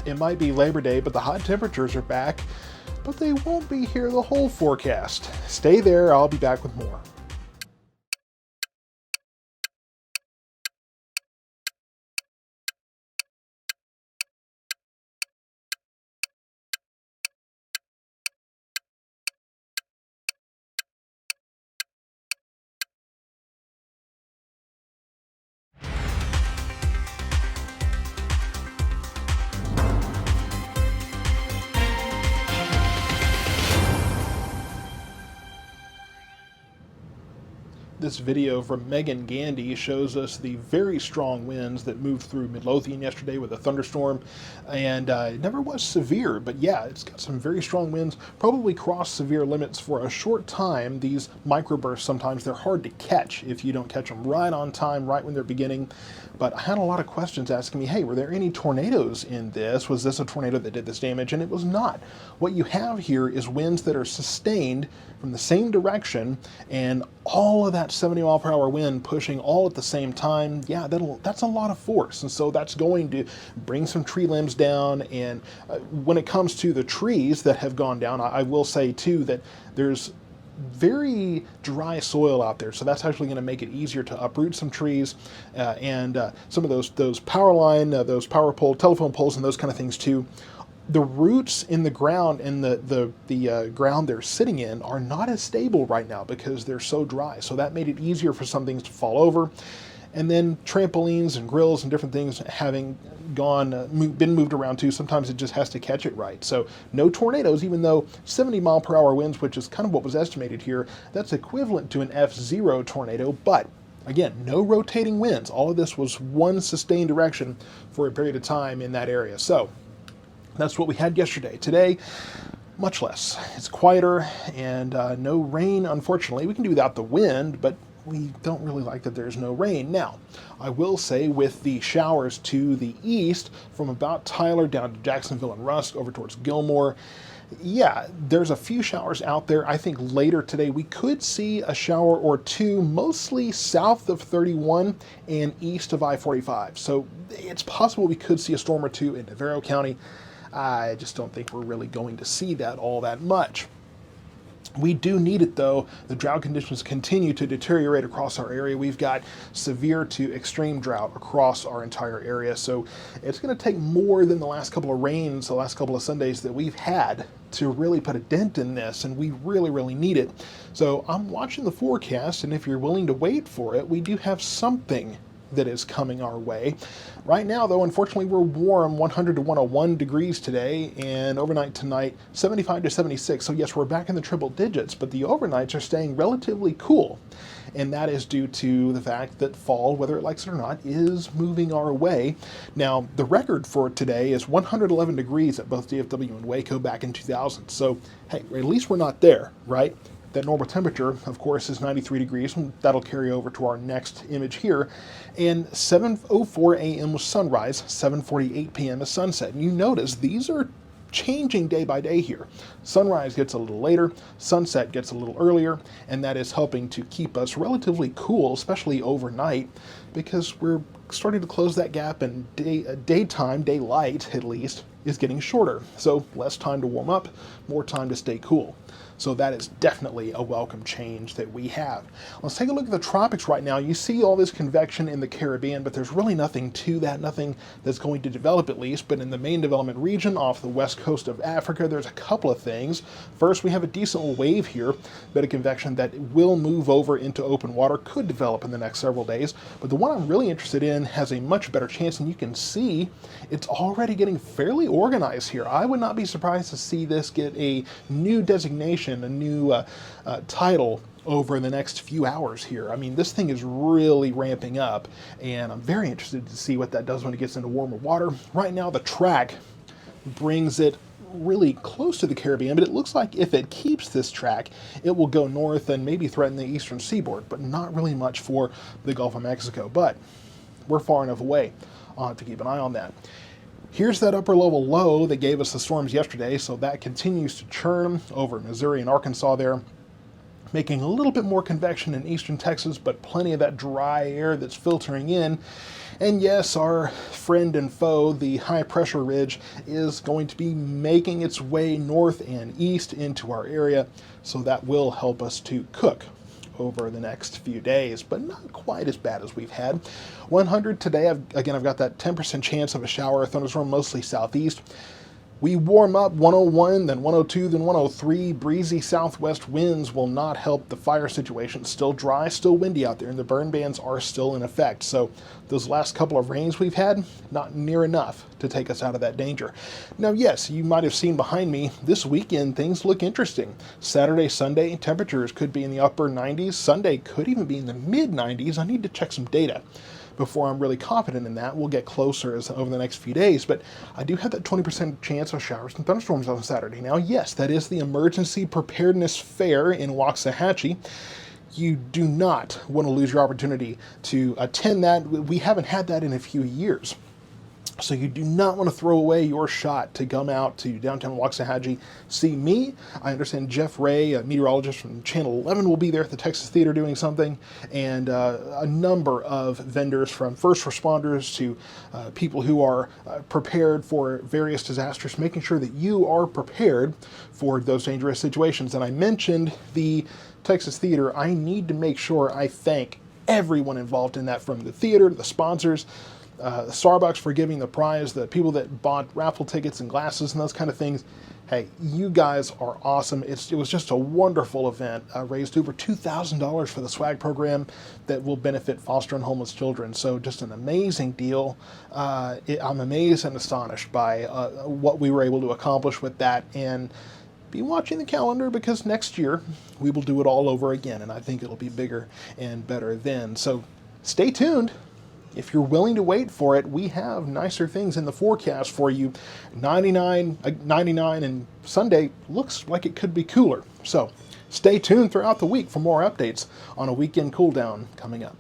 It might be Labor Day, but the hot temperatures are back, but they won't be here the whole forecast. Stay there, I'll be back with more. This video from Megan Gandy shows us the very strong winds that moved through Midlothian yesterday with a thunderstorm, and it never was severe, but yeah, it's got some very strong winds, probably crossed severe limits for a short time. These microbursts, sometimes they're hard to catch if you don't catch them right on time, right when they're beginning. But I had a lot of questions asking me, hey, were there any tornadoes in this? Was this a tornado that did this damage? And it was not. What you have here is winds that are sustained from the same direction, and all of that 70-mile-per-hour wind pushing all at the same time. Yeah, that's a lot of force, and so that's going to bring some tree limbs down. And when it comes to the trees that have gone down, I will say too that there's very dry soil out there, so that's actually going to make it easier to uproot some trees, and some of those power line, those power pole, telephone poles, and those kind of things too. The roots in the ground and the ground they're sitting in are not as stable right now because they're so dry. So that made it easier for some things to fall over. And then trampolines and grills and different things having been moved around too, sometimes it just has to catch it right. So no tornadoes, even though 70-mile-per-hour winds, which is kind of what was estimated here, that's equivalent to an F0 tornado, but again, no rotating winds. All of this was one sustained direction for a period of time in that area. So that's what we had yesterday. Today, much less. It's quieter, and no rain, unfortunately. We can do without the wind, but we don't really like that there's no rain. Now, I will say with the showers to the east, from about Tyler down to Jacksonville and Rusk over towards Gilmore, yeah, there's a few showers out there. I think later today we could see a shower or two, mostly south of 31 and east of I-45. So it's possible we could see a storm or two in Navarro County. I just don't think we're really going to see that all that much. We do need it though. The drought conditions continue to deteriorate across our area. We've got severe to extreme drought across our entire area. So it's going to take more than the last couple of rains, the last couple of Sundays that we've had to really put a dent in this, and we really, really need it. So I'm watching the forecast, and if you're willing to wait for it, we do have something that is coming our way. Right now, though, unfortunately, we're warm, 100 to 101 degrees today, and overnight tonight, 75 to 76. So yes, we're back in the triple digits, but the overnights are staying relatively cool. And that is due to the fact that fall, whether it likes it or not, is moving our way. Now, the record for today is 111 degrees at both DFW and Waco back in 2000. So, hey, at least we're not there, right? That normal temperature, of course, is 93 degrees, and that'll carry over to our next image here. And 7:04 a.m. was sunrise, 7:48 p.m. is sunset. And you notice these are changing day by day here. Sunrise gets a little later, sunset gets a little earlier, and that is helping to keep us relatively cool, especially overnight, because we're starting to close that gap, and daytime, daylight at least, is getting shorter. So less time to warm up, more time to stay cool. So that is definitely a welcome change that we have. Let's take a look at the tropics right now. You see all this convection in the Caribbean, but there's really nothing to that, nothing that's going to develop at least. But in the main development region off the west coast of Africa, there's a couple of things. First, we have a decent little wave here, bit of convection that will move over into open water, could develop in the next several days. But the one I'm really interested in has a much better chance, and you can see it's already getting fairly organized here. I would not be surprised to see this get a new designation, a new title over the next few hours here. I mean, this thing is really ramping up, and I'm very interested to see what that does when it gets into warmer water. Right now, the track brings it really close to the Caribbean, but it looks like if it keeps this track, it will go north and maybe threaten the eastern seaboard, but not really much for the Gulf of Mexico. But we're far enough away to keep an eye on that. Here's that upper level low that gave us the storms yesterday, so that continues to churn over Missouri and Arkansas there. making a little bit more convection in eastern Texas, but plenty of that dry air that's filtering in. And yes, our friend and foe, the high pressure ridge, is going to be making its way north and east into our area, so that will help us to cook over the next few days, but not quite as bad as we've had. 100 today, I've got that 10% chance of a shower or thunderstorm, mostly southeast. We warm up 101, then 102, then 103. Breezy southwest winds will not help the fire situation. Still dry, still windy out there, and the burn bans are still in effect. So those last couple of rains we've had, not near enough to take us out of that danger. Now, yes, you might have seen behind me, this weekend things look interesting. Saturday, Sunday, temperatures could be in the upper 90s. Sunday could even be in the mid 90s. I need to check some data before I'm really confident in that. We'll get closer over the next few days, but I do have that 20% chance of showers and thunderstorms on Saturday. Now, yes, that is the Emergency Preparedness Fair in Waxahachie. You do not want to lose your opportunity to attend that. We haven't had that in a few years. So you do not want to throw away your shot to come out to downtown Waxahachie, see me. I understand Jeff Ray, a meteorologist from Channel 11, will be there at the Texas Theater doing something, and a number of vendors, from first responders to people who are prepared for various disasters, making sure that you are prepared for those dangerous situations. And I mentioned the Texas Theater. I need to make sure I thank everyone involved in that, from the theater, the sponsors, Starbucks for giving the prize, the people that bought raffle tickets and glasses and those kind of things. Hey, you guys are awesome. It was just a wonderful event. Raised over $2,000 for the swag program that will benefit foster and homeless children. So just an amazing deal. I'm amazed and astonished by what we were able to accomplish with that. And be watching the calendar, because next year we will do it all over again. And I think it'll be bigger and better then. So stay tuned. If you're willing to wait for it, we have nicer things in the forecast for you. 99, and Sunday looks like it could be cooler. So stay tuned throughout the week for more updates on a weekend cool down coming up.